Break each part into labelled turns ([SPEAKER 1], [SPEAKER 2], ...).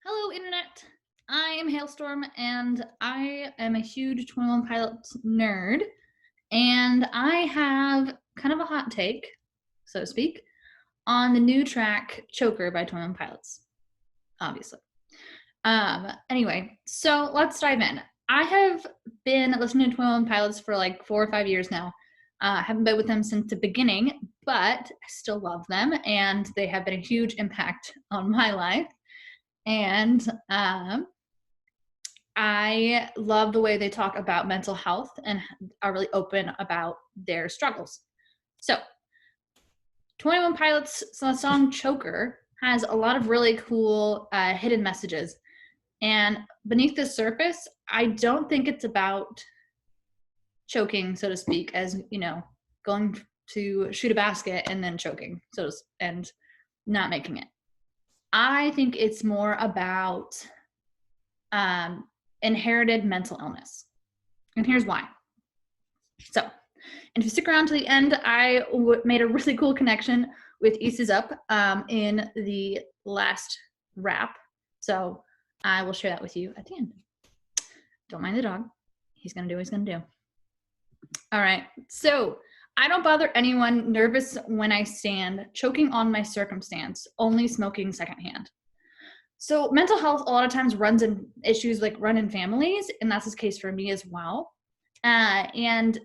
[SPEAKER 1] Hello, Internet. I am Hailstorm, and I am a huge 21 Pilots nerd. And I have kind of a hot take, so to speak, on the new track Choker by 21 Pilots, obviously. Anyway, so let's dive in. I have been listening to 21 Pilots for like 4 or 5 years now. I haven't been with them since the beginning, but I still love them, and they have been a huge impact on my life. And I love the way they talk about mental health and are really open about their struggles. So, 21 Pilots' song Choker has a lot of really cool hidden messages. And beneath the surface, I don't think it's about choking, so to speak, as, going to shoot a basket and then choking, and not making it. I think it's more about inherited mental illness. And here's why. So, and if you stick around to the end, I made a really cool connection with East Up in the last rap. So I will share that with you at the end. Don't mind the dog. He's going to do what he's going to do. All right. So I don't bother anyone, nervous when I stand, choking on my circumstance, only smoking secondhand. So mental health a lot of times runs in issues like run in families, and that's the case for me as well. And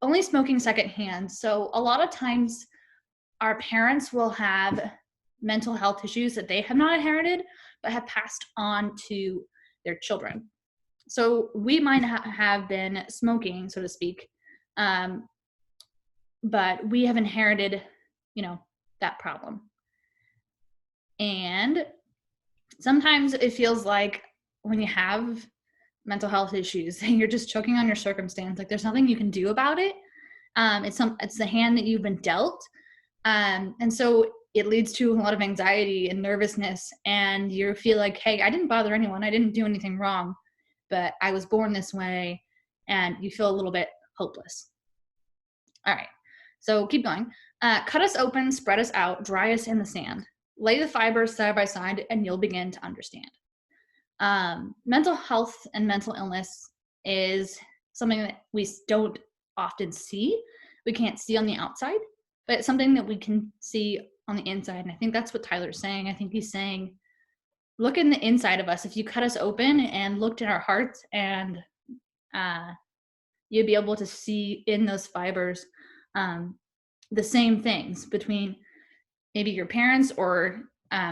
[SPEAKER 1] only smoking secondhand. So a lot of times our parents will have mental health issues that they have not inherited, but have passed on to their children. So we might have been smoking, so to speak, but we have inherited, that problem. And sometimes it feels like when you have mental health issues and you're just choking on your circumstance, like there's nothing you can do about it. It's the hand that you've been dealt. And so it leads to a lot of anxiety and nervousness, and you feel like, hey, I didn't bother anyone. I didn't do anything wrong, but I was born this way, and you feel a little bit hopeless. All right, so keep going. Cut us open, spread us out, dry us in the sand. Lay the fibers side by side, and you'll begin to understand. Mental health and mental illness is something that we don't often see. We can't see on the outside, but it's something that we can see on the inside. And I think that's what Tyler's saying. I think he's saying, look in the inside of us. If you cut us open and looked in our hearts, and you'd be able to see in those fibers the same things between maybe your parents or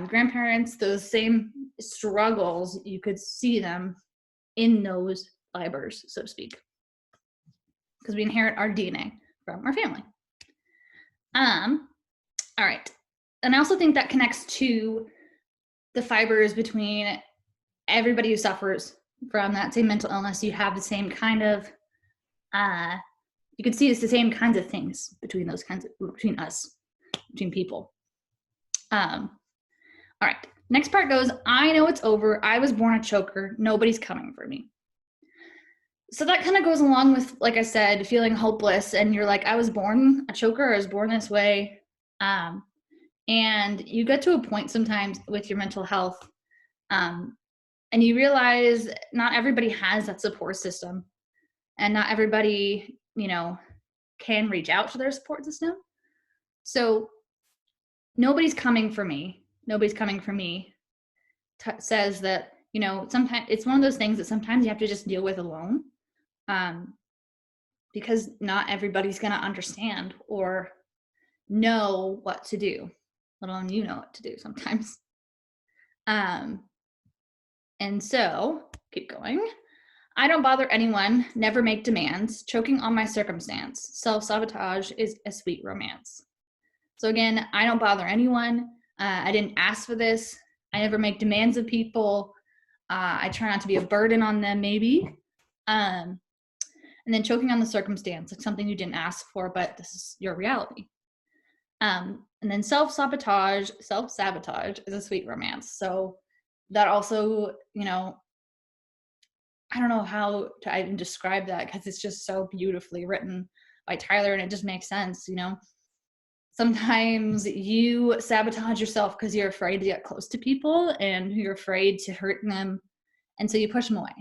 [SPEAKER 1] grandparents, those same struggles, you could see them in those fibers, so to speak, because we inherit our DNA from our family. All right. And I also think that connects to the fibers between everybody who suffers from that same mental illness. You have the same kind of, you could see it's the same kinds of things between those kinds of, between us, between people. All right. Next part goes, I know it's over. I was born a choker. Nobody's coming for me. So that kind of goes along with, like I said, feeling hopeless. And you're like, I was born a choker. I was born this way. And you get to a point sometimes with your mental health, and you realize not everybody has that support system, and not everybody, can reach out to their support system. So nobody's coming for me. Nobody's coming for me says that, sometimes it's one of those things that sometimes you have to just deal with alone, because not everybody's going to understand or know what to do, let alone know what to do sometimes. And so, keep going. I don't bother anyone, never make demands, choking on my circumstance. Self-sabotage is a sweet romance. So again, I don't bother anyone. I didn't ask for this. I never make demands of people. I try not to be a burden on them, maybe. And then choking on the circumstance, like something you didn't ask for, but this is your reality. And then self-sabotage is a sweet romance. So that also, I don't know how to even describe that, because it's just so beautifully written by Tyler, and it just makes sense, Sometimes you sabotage yourself because you're afraid to get close to people and you're afraid to hurt them. And so you push them away.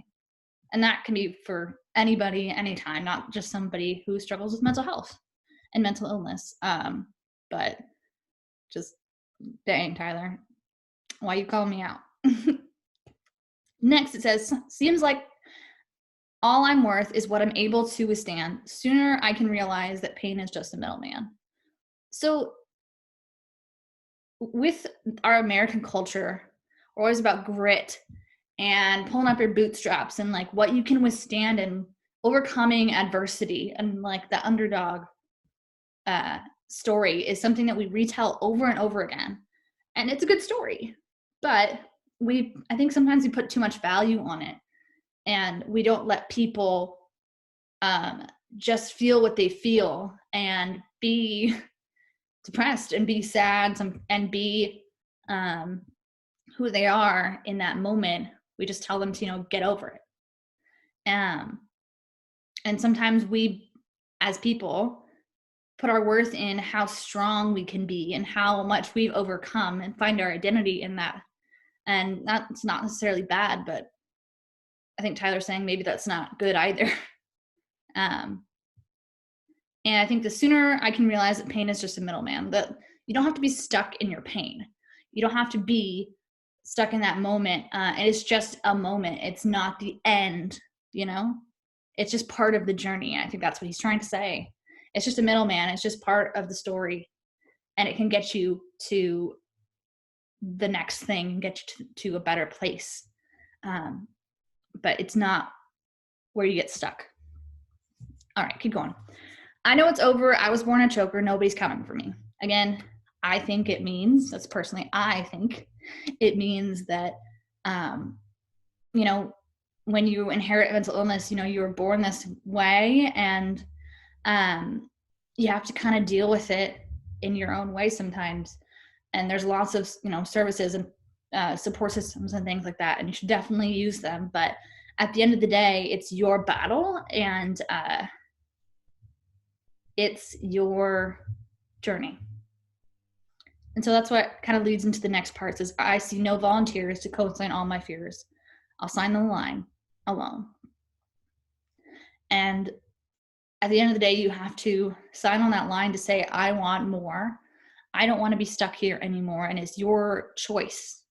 [SPEAKER 1] And that can be for anybody, anytime, not just somebody who struggles with mental health and mental illness. But just, dang, Tyler, why you calling me out? Next, it says, seems like all I'm worth is what I'm able to withstand. Sooner I can realize that pain is just a middleman. So with our American culture, we're always about grit and pulling up your bootstraps and like what you can withstand and overcoming adversity, and like the underdog story is something that we retell over and over again. And it's a good story, but I think sometimes we put too much value on it, and we don't let people just feel what they feel and be depressed and be sad and be who they are in that moment. We just tell them to, get over it. And sometimes we, as people, put our worth in how strong we can be and how much we've overcome and find our identity in that. And that's not necessarily bad, but I think Tyler's saying maybe that's not good either. And I think the sooner I can realize that pain is just a middleman, that you don't have to be stuck in your pain. You don't have to be stuck in that moment. And it's just a moment. It's not the end, It's just part of the journey. I think that's what he's trying to say. It's just a middleman. It's just part of the story. And it can get you to the next thing and get you to a better place. But it's not where you get stuck. All right, keep going. I know it's over. I was born a choker. Nobody's coming for me. Again, I think it means that, when you inherit mental illness, you were born this way, and you have to kind of deal with it in your own way sometimes. And there's lots of, services and support systems and things like that, and you should definitely use them. But at the end of the day, it's your battle, and it's your journey. And so that's what kind of leads into the next part. It says, I see no volunteers to co-sign all my fears. I'll sign the line alone. And at the end of the day, you have to sign on that line to say, I want more. I don't want to be stuck here anymore. And it's your choice.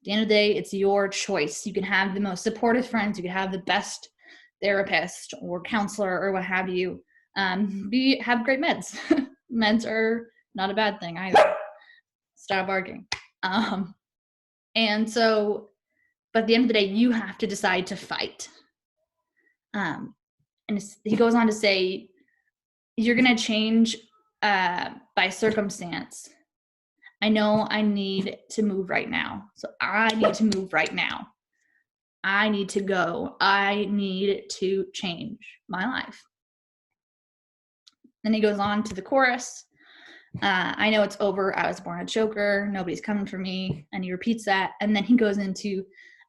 [SPEAKER 1] At the end of the day, it's your choice. You can have the most supportive friends. You can have the best therapist or counselor or what have you. Have great meds. Meds are not a bad thing either. Stop arguing. And so, but at the end of the day, you have to decide to fight. And he goes on to say, you're going to change by circumstance. I know I need to move right now. So I need to move right now. I need to go. I need to change my life. Then he goes on to the chorus. I know it's over. I was born a choker. Nobody's coming for me. And he repeats that. And then he goes into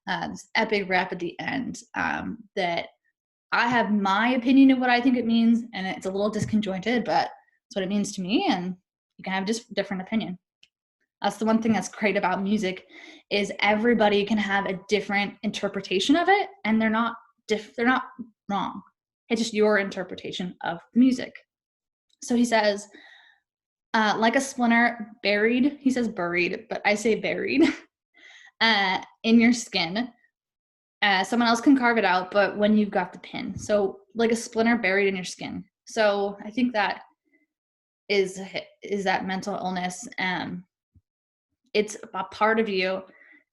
[SPEAKER 1] this epic rap at the end that I have my opinion of what I think it means. And it's a little disconjointed, but it's what it means to me. And you can have just different opinion. That's the one thing that's great about music, is everybody can have a different interpretation of it. And they're not wrong. It's just your interpretation of music. So he says, like a splinter buried, he says buried, but I say buried, in your skin. Someone else can carve it out, but when you've got the pin. So like a splinter buried in your skin. So I think that is that mental illness. It's a part of you,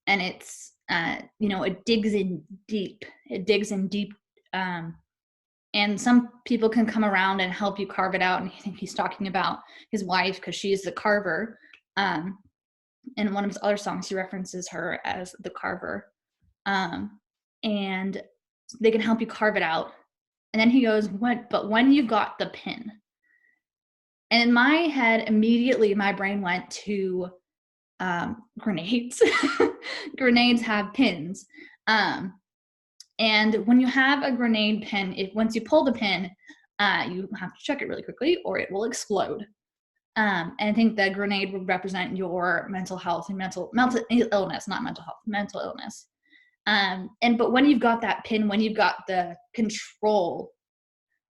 [SPEAKER 1] and it's, it digs in deep. It digs in deep. And some people can come around and help you carve it out. And I think he's talking about his wife, because she's the carver. In one of his other songs, he references her as the carver. And they can help you carve it out. And then he goes, but when you got the pin. And in my head, immediately my brain went to grenades. Grenades have pins. And when you have a grenade pin, once you pull the pin, you have to check it really quickly or it will explode. And I think the grenade would represent your mental health and mental illness, not mental health, mental illness. But when you've got that pin, when you've got the control,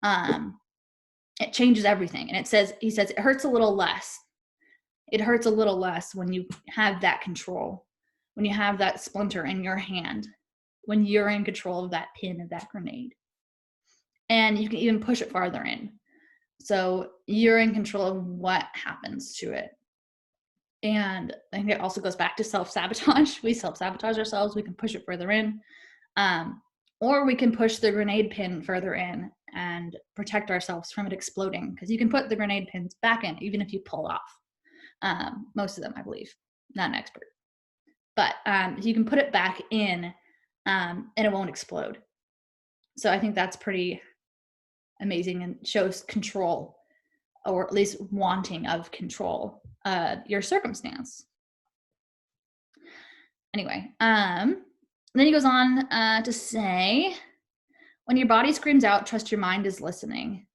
[SPEAKER 1] it changes everything. And he says it hurts a little less. It hurts a little less when you have that control, when you have that splinter in your hand, when you're in control of that pin of that grenade. And you can even push it farther in. So you're in control of what happens to it. And I think it also goes back to self-sabotage. We self-sabotage ourselves. We can push it further in. Or we can push the grenade pin further in and protect ourselves from it exploding. Because you can put the grenade pins back in, even if you pull off. Most of them, I believe. Not an expert. But you can put it back in and it won't explode. So I think that's pretty amazing and shows control, or at least wanting of control, your circumstance. Anyway, then he goes on to say, when your body screams out, trust your mind is listening.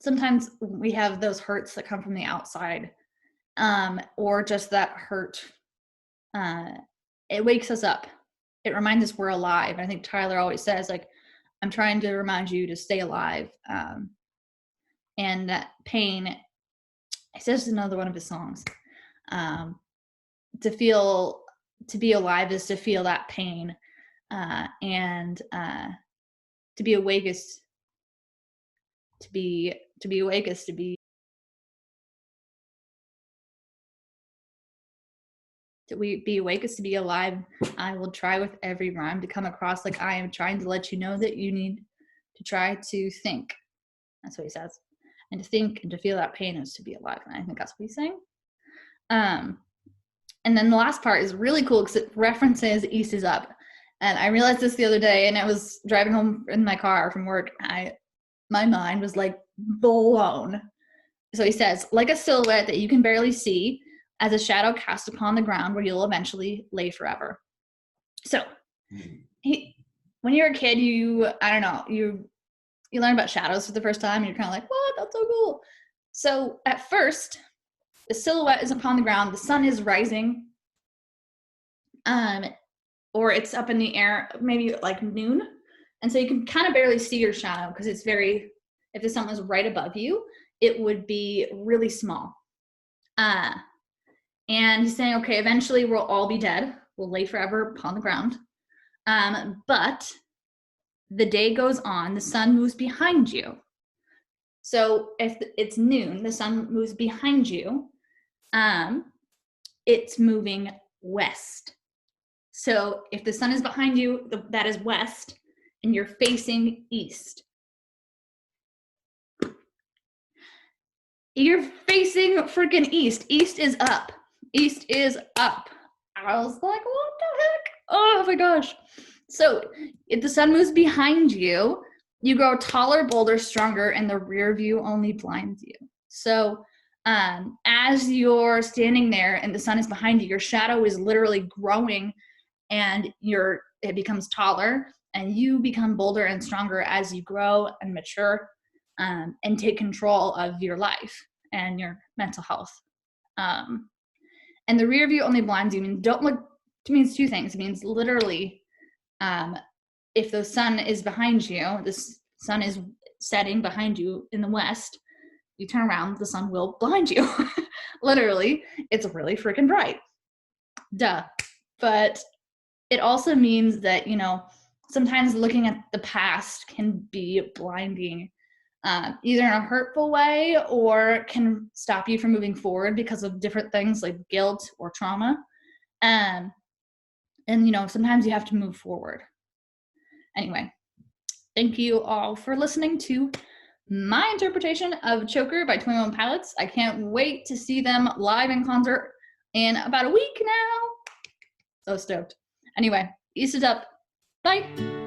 [SPEAKER 1] Sometimes we have those hurts that come from the outside, or just that hurt. It wakes us up. It reminds us we're alive. I think Tyler always says, like, I'm trying to remind you to stay alive. And that pain, he says another one of his songs, to be alive is to feel that pain, and to be awake is to be awake is to be awake is to be alive. I will try with every rhyme to come across like I am trying to let you know that you need to try to think. That's what he says. And to think and to feel that pain is to be alive. And I think that's what he's saying. And then the last part is really cool because it references East is Up. And I realized this the other day, and I was driving home in my car from work. My mind was like blown. So he says, like a silhouette that you can barely see, as a shadow cast upon the ground where you'll eventually lay forever. So when you're a kid, you learn about shadows for the first time, and you're kind of like, what? That's so cool. So at first, the silhouette is upon the ground, the sun is rising, or it's up in the air, maybe like noon. And so you can kind of barely see your shadow because if the sun was right above you, it would be really small. And he's saying, okay, eventually we'll all be dead. We'll lay forever upon the ground. But the day goes on, the sun moves behind you. So if it's noon, the sun moves behind you, it's moving west. So if the sun is behind you, that is west, and you're facing east. You're facing freaking east. East is up. East is up. I was like, what the heck? Oh my gosh. So if the sun moves behind you, you grow taller, bolder, stronger, and the rear view only blinds you. So as you're standing there and the sun is behind you, your shadow is literally growing, and it becomes taller, and you become bolder and stronger as you grow and mature, and take control of your life and your mental health. And the rear view only blinds you. Don't look. It means two things. It means literally, if the sun is behind you, the sun is setting behind you in the west, you turn around, the sun will blind you. Literally, it's really freaking bright. Duh. But it also means that, sometimes looking at the past can be blinding, either in a hurtful way or can stop you from moving forward because of different things like guilt or trauma. And sometimes you have to move forward. Anyway, thank you all for listening to my interpretation of Choker by 21 Pilots. I can't wait to see them live in concert in about a week now. So stoked. Anyway, East is up. Bye.